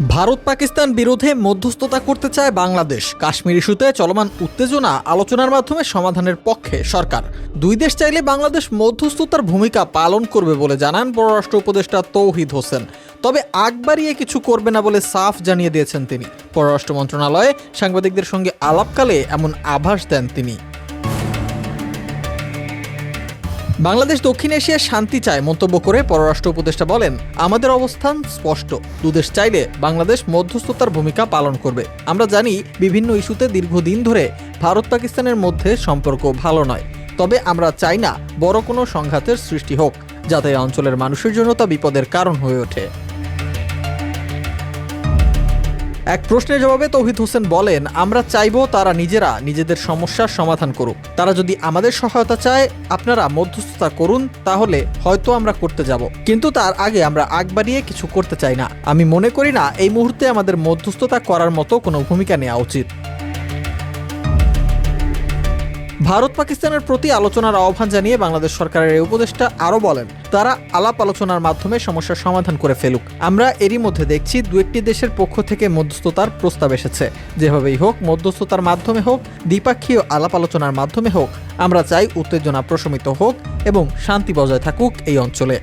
ভারত পাকিস্তান বিরোধে মধ্যস্থতা করতে চায় বাংলাদেশ। কাশ্মীর ইস্যুতে চলমান উত্তেজনা আলোচনার মাধ্যমে সমাধানের পক্ষে সরকার। দুই দেশ চাইলে বাংলাদেশ মধ্যস্থতার ভূমিকা পালন করবে বলে জানান পররাষ্ট্র উপদেষ্টা তৌহিদ হোসেন। তবে আগ বাড়িয়ে কিছু করবে না বলে সাফ জানিয়ে দিয়েছেন তিনি। পররাষ্ট্র মন্ত্রণালয়ে সাংবাদিকদের সঙ্গে আলাপকালে এমন আভাস দেন তিনি। বাংলাদেশ দক্ষিণ এশিয়ায় শান্তি চায় মন্তব্য করে পররাষ্ট্র উপদেষ্টা বলেন, আমাদের অবস্থান স্পষ্ট। দুদেশ চাইলে বাংলাদেশ মধ্যস্থতার ভূমিকা পালন করবে। আমরা জানি বিভিন্ন ইস্যুতে দীর্ঘদিন ধরে ভারত পাকিস্তানের মধ্যে সম্পর্ক ভালো নয়, তবে আমরা চাই না বড় কোনো সংঘাতের সৃষ্টি হোক, যাতে অঞ্চলের মানুষের জন্য তা বিপদের কারণ হয়ে ওঠে। এক প্রশ্নের জবাবে তৌহিদ হোসেন বলেন, আমরা চাইবো তারা নিজেরা নিজেদের সমস্যার সমাধান করুক। তারা যদি আমাদের সহায়তা চায়, আপনারা মধ্যস্থতা করুন, তাহলে হয়তো আমরা করতে যাব, কিন্তু তার আগে আমরা আগ বাড়িয়ে কিছু করতে চাই না। আমি মনে করি না এই মুহূর্তে আমাদের মধ্যস্থতা করার মতো কোনো ভূমিকা নেওয়া উচিত। ভারত পাকিস্তানের প্রতি আলোচনার আহ্বান জানিয়ে বাংলাদেশ সরকারের এই উপদেষ্টা আরও বলেন, তারা আলাপ আলোচনার মাধ্যমে সমস্যার সমাধান করে ফেলুক। আমরা এরই মধ্যে দেখছি দু একটি দেশের পক্ষ থেকে মধ্যস্থতার প্রস্তাব এসেছে। যেভাবেই হোক, মধ্যস্থতার মাধ্যমে হোক, দ্বিপাক্ষীয় আলাপ আলোচনার মাধ্যমে হোক, আমরা চাই উত্তেজনা প্রশমিত হোক এবং শান্তি বজায় থাকুক এই অঞ্চলে।